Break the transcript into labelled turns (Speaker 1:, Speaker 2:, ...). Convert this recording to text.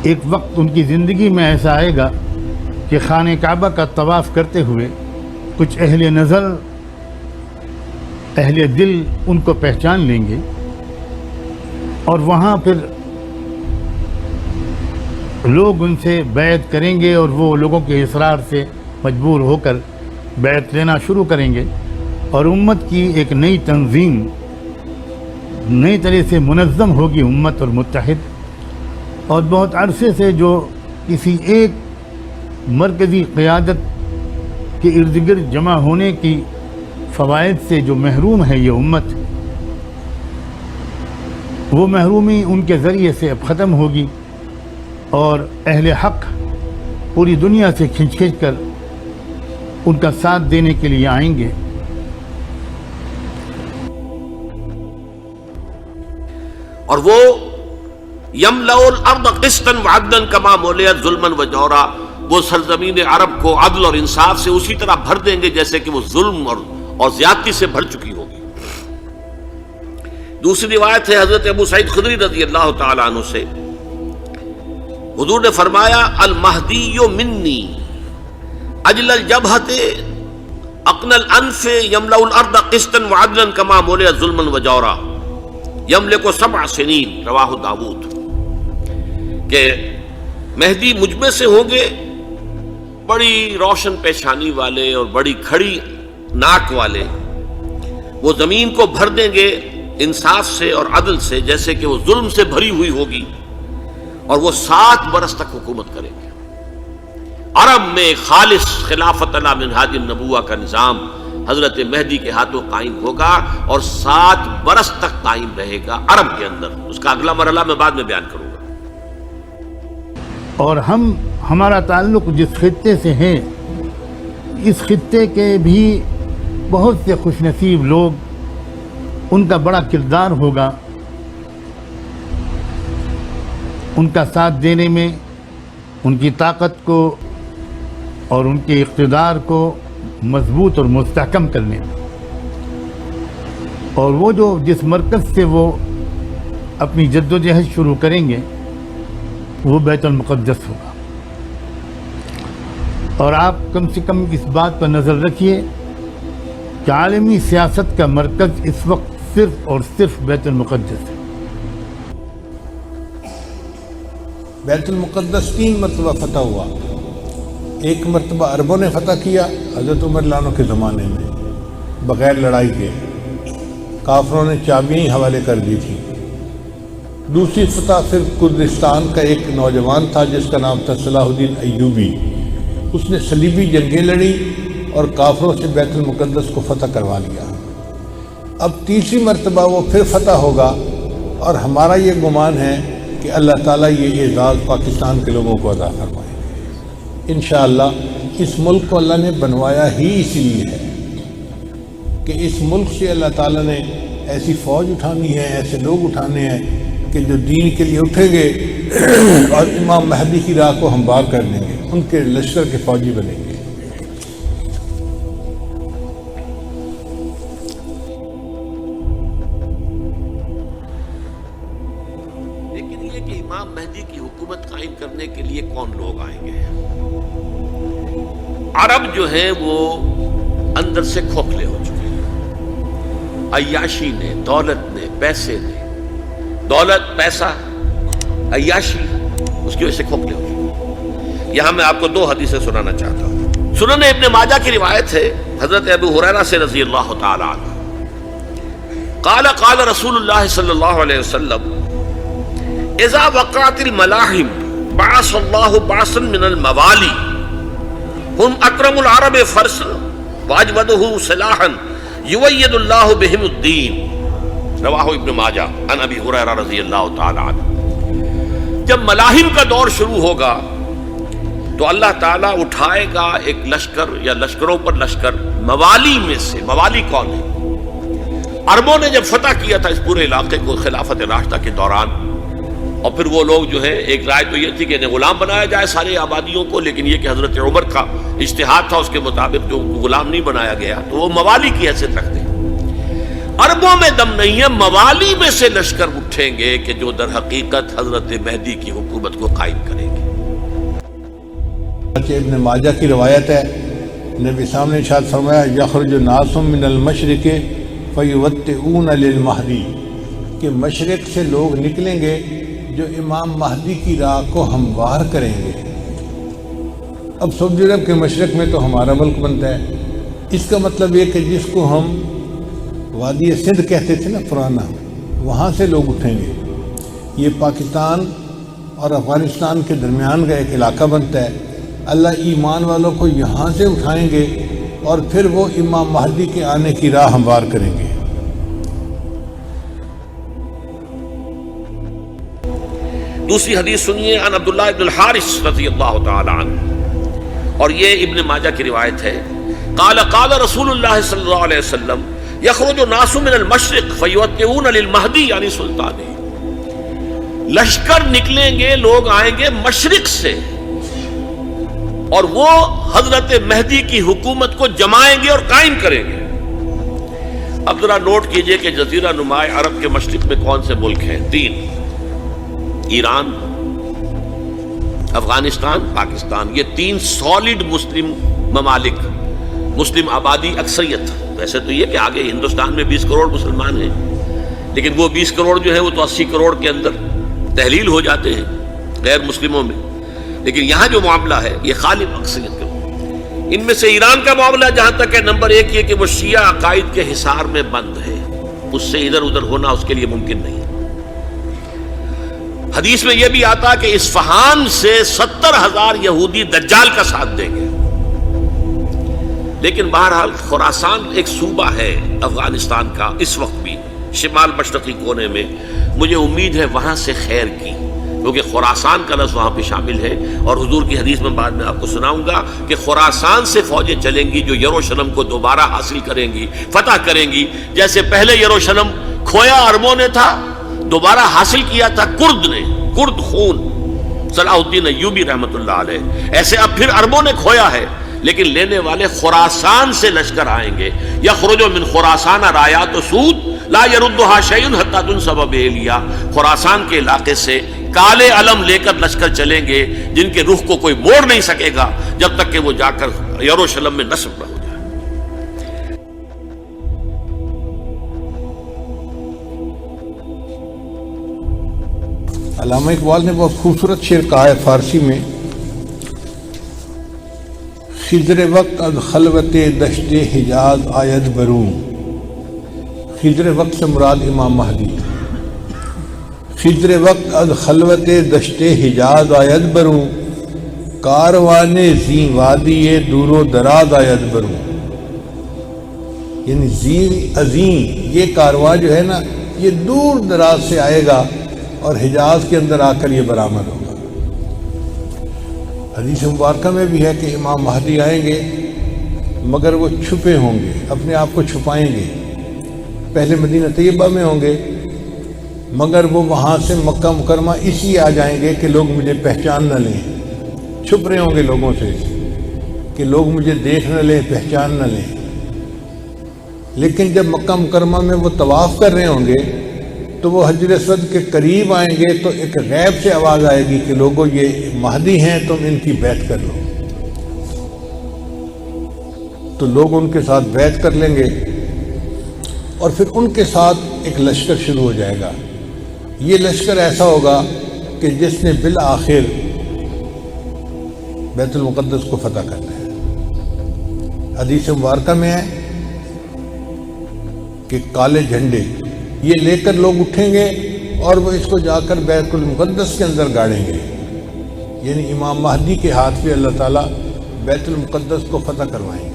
Speaker 1: ایک وقت ان کی زندگی میں ایسا آئے گا کہ خانہ کعبہ کا طواف کرتے ہوئے کچھ اہل نظر اہل دل ان کو پہچان لیں گے، اور وہاں پھر لوگ ان سے بیعت کریں گے، اور وہ لوگوں کے اصرار سے مجبور ہو کر بیعت لینا شروع کریں گے، اور امت کی ایک نئی تنظیم نئی طرح سے منظم ہوگی امت اور متحد، اور بہت عرصے سے جو کسی ایک مرکزی قیادت کے ارد گرد جمع ہونے کی فوائد سے جو محروم ہے یہ امت، وہ محرومی ان کے ذریعے سے اب ختم ہوگی، اور اہل حق پوری دنیا سے کھنچ کھنچ کر ان کا ساتھ دینے کے لیے آئیں گے۔
Speaker 2: اور وہ یملأ الارض قسطا وعدلا کما ملئت ظلما وجورا، وہ سرزمین عرب کو عدل اور انصاف سے اسی طرح بھر دیں گے جیسے کہ وہ ظلم اور زیادتی سے بھر چکی ہوگی۔ دوسری روایت ہے حضرت ابو سعید خدری رضی اللہ تعالی عنہ سے، حضور نے فرمایا المہدی منی اجل الجبہۃ اقنى الانف یملأ الارض قسطا وعدلا کما ملئت ظلما وجورا یملک 7 سنین، رواہ داود، کہ مہدی مجھ میں سے ہوں گے بڑی روشن پیشانی والے اور بڑی کھڑی ناک والے، وہ زمین کو بھر دیں گے انصاف سے اور عدل سے جیسے کہ وہ ظلم سے بھری ہوئی ہوگی، اور وہ 7 برس تک حکومت کریں گے۔ عرب میں خالص خلافت علی منہاج النبوہ کا نظام حضرت مہدی کے ہاتھوں قائم ہوگا، اور 7 برس تک قائم رہے گا عرب کے اندر۔ اس کا اگلا مرحلہ میں بعد میں بیان کروں گا۔
Speaker 1: اور ہمارا تعلق جس خطے سے ہے، اس خطے کے بھی بہت سے خوش نصیب لوگ، ان کا بڑا کردار ہوگا ان کا ساتھ دینے میں، ان کی طاقت کو اور ان کے اقتدار کو مضبوط اور مستحکم کرنے میں۔ اور وہ جو جس مرکز سے وہ اپنی جد و جہد شروع کریں گے وہ بیت المقدس ہوگا، اور آپ کم سے کم اس بات پر نظر رکھیے کہ عالمی سیاست کا مرکز اس وقت صرف اور صرف بیت المقدس ہے۔
Speaker 3: بیت المقدس 3 مرتبہ فتح ہوا، ایک مرتبہ عربوں نے فتح کیا حضرت عمر رضی اللہ عنہ کے زمانے میں بغیر لڑائی کے، کافروں نے چابیاں ہی حوالے کر دی تھی۔ دوسری فتح پھر کردستان کا ایک نوجوان تھا جس کا نام تھا صلاح الدین ایوبی، اس نے صلیبی جنگیں لڑی اور کافروں سے بیت المقدس کو فتح کروا لیا۔ اب تیسری مرتبہ وہ پھر فتح ہوگا، اور ہمارا یہ گمان ہے کہ اللہ تعالیٰ یہ اعزاز پاکستان کے لوگوں کو عطا فرمائے انشاءاللہ۔ اس ملک کو اللہ نے بنوایا ہی اسی لیے ہے کہ اس ملک سے اللہ تعالیٰ نے ایسی فوج اٹھانی ہے، ایسے لوگ اٹھانے ہیں کہ جو دین کے لیے اٹھیں گے اور امام مہدی کی راہ کو ہموار کر دیں گے، ان کے لشکر کے فوجی بنیں گے۔
Speaker 2: لیکن یہ کہ امام مہدی کی حکومت قائم کرنے کے لیے کون لوگ آئیں گے؟ عرب جو ہیں وہ اندر سے کھوکھلے ہو چکے ہیں، عیاشی نے، دولت نے، پیسے نے، دولت، پیسہ، عیاشی، اس کی وجہ سے کھوکھلے ہو چکے ہیں۔ یہاں میں آپ کو 2 حدیثیں سنانا چاہتا ہوں۔ سنن ابن ماجہ کی روایت ہے حضرت ابو ہریرہ سے رضی اللہ تعالی عنہ، قال قال رسول اللہ صلی اللہ علیہ وسلم اذا وقعت الملاحم بعث اللہ بعثا من الموالی ہم اکرم العرب فرسا واجودہ سلاحا یوید اللہ بہم الدین، رواہ ابن ماجہ عن ابی ہریرہ رضی اللہ تعالی عنہ۔ جب ملاحم کا دور شروع ہوگا تو اللہ تعالیٰ اٹھائے گا ایک لشکر یا لشکروں پر لشکر موالی میں سے۔ موالی کون ہے؟ عربوں نے جب فتح کیا تھا اس پورے علاقے کو خلافت راشدہ کے دوران، اور پھر وہ لوگ جو ہے، ایک رائے تو یہ تھی کہ انہیں غلام بنایا جائے ساری آبادیوں کو، لیکن یہ کہ حضرت عمر کا اجتہاد تھا، اس کے مطابق جو غلام نہیں بنایا گیا، تو وہ موالی کی حیثیت رکھتے ہیں۔ اربوں میں دم نہیں ہے، موالی میں سے لشکر اٹھیں گے کہ جو در حقیقت حضرت مہدی کی حکومت کو قائم کریں گے۔
Speaker 3: ابن ماجہ کی روایت ہے، نبی صاحب نے ارشاد فرمایا یخرج ناس من المشرق فیوطئون للمہدی، کہ مشرق سے لوگ نکلیں گے جو امام مہدی کی راہ کو ہموار کریں گے۔ اب سعودی عرب کے مشرق میں تو ہمارا ملک بنتا ہے، اس کا مطلب یہ کہ جس کو ہم وادی سندھ کہتے تھے نا پرانا، وہاں سے لوگ اٹھیں گے۔ یہ پاکستان اور افغانستان کے درمیان کا ایک علاقہ بنتا ہے۔ اللہ ایمان والوں کو یہاں سے اٹھائیں گے اور پھر وہ امام مہدی کے آنے کی راہ ہموار کریں گے۔
Speaker 2: دوسری حدیث سنیے، عن عبداللہ بن الحارث رضی اللہ تعالی عنہ، اور یہ ابن ماجہ کی روایت ہے، قال قال رسول اللہ صلی اللہ علیہ وسلم یخرج الناس من المشرق فیوطئون للمہدی یعنی سلطان، لشکر نکلیں گے، لوگ آئیں گے مشرق سے اور وہ حضرت مہدی کی حکومت کو جمائیں گے اور قائم کریں گے۔ اب ذرا نوٹ کیجئے کہ جزیرہ نماء عرب کے مشرق میں کون سے ملک ہیں؟ 3، ایران، افغانستان، پاکستان، یہ 3 سالڈ مسلم ممالک، مسلم آبادی اکثریت۔ ویسے تو یہ کہ آگے ہندوستان میں 20 کروڑ مسلمان ہیں، لیکن وہ 20 کروڑ جو ہے وہ تو 80 کروڑ کے اندر تحلیل ہو جاتے ہیں غیر مسلموں میں، لیکن یہاں جو معاملہ ہے یہ غالب اکثریت کا۔ ان میں سے ایران کا معاملہ جہاں تک ہے، نمبر 1 یہ کہ وہ شیعہ عقائد کے حصار میں بند ہے، اس سے ادھر ادھر ہونا اس کے لیے ممکن نہیں۔ حدیث میں یہ بھی آتا کہ اصفہان سے 70,000 یہودی دجال کا ساتھ دیں گے، لیکن بہرحال خراسان ایک صوبہ ہے افغانستان کا اس وقت بھی شمال مشرقی کونے میں، مجھے امید ہے وہاں سے خیر کی، کیونکہ خراسان کا لفظ وہاں پہ شامل ہے، اور حضور کی حدیث میں بعد میں آپ کو سناؤں گا کہ خراسان سے فوجیں چلیں گی جو یروشلم کو دوبارہ حاصل کریں گی، فتح کریں گی، جیسے پہلے یروشلم کھویا عربوں نے تھا، دوبارہ حاصل کیا تھا کرد نے، کرد خون صلاح الدین ایوبی رحمۃ اللہ علیہ، ایسے اب پھر عربوں نے کھویا ہے، لیکن لینے والے خراسان سے لشکر آئیں گے۔ یخرج من خراسان رایات سود لا یردها شیء حتی تنصب بإیلیا، خراسان کے علاقے سے کالے علم لے کر لشکر چلیں گے جن کے رخ کو کوئی موڑ نہیں سکے گا جب تک کہ وہ جا کر یروشلم میں نصب نہ ہو جائے۔
Speaker 3: علامہ اقبال نے بہت خوبصورت شعر کہا ہے فارسی میں، خضر وقت از خلوت دشت حجاز آید بروں، خضر وقت سے مراد امام مہدی، خضر وقت از خلوت دشت حجاز آید بروں، کاروان زی وادی دور و دراز آید بروں، یعنی زی عظیم یہ کارواں جو ہے نا یہ دور دراز سے آئے گا اور حجاز کے اندر آ کر یہ برآمد ہوگا۔ حدیث مبارکہ میں بھی ہے کہ امام مہدی آئیں گے مگر وہ چھپے ہوں گے، اپنے آپ کو چھپائیں گے، پہلے مدینہ طیبہ میں ہوں گے مگر وہ وہاں سے مکہ مکرمہ اس لیے آ جائیں گے کہ لوگ مجھے پہچان نہ لیں، چھپ رہے ہوں گے لوگوں سے کہ لوگ مجھے دیکھ نہ لیں، پہچان نہ لیں۔ لیکن جب مکہ مکرمہ میں وہ طواف کر رہے ہوں گے تو وہ حجر اسود کے قریب آئیں گے تو ایک غیب سے آواز آئے گی کہ لوگوں یہ مہدی ہیں، تم ان کی بیعت کر لو، تو لوگ ان کے ساتھ بیعت کر لیں گے اور پھر ان کے ساتھ ایک لشکر شروع ہو جائے گا۔ یہ لشکر ایسا ہوگا کہ جس نے بالآخر بیت المقدس کو فتح کرنا ہے۔ حدیث مبارکہ میں ہے کہ کالے جھنڈے یہ لے کر لوگ اٹھیں گے اور وہ اس کو جا کر بیت المقدس کے اندر گاڑیں گے، یعنی امام مہدی کے ہاتھ پہ اللہ تعالیٰ بیت المقدس کو فتح کروائیں گے۔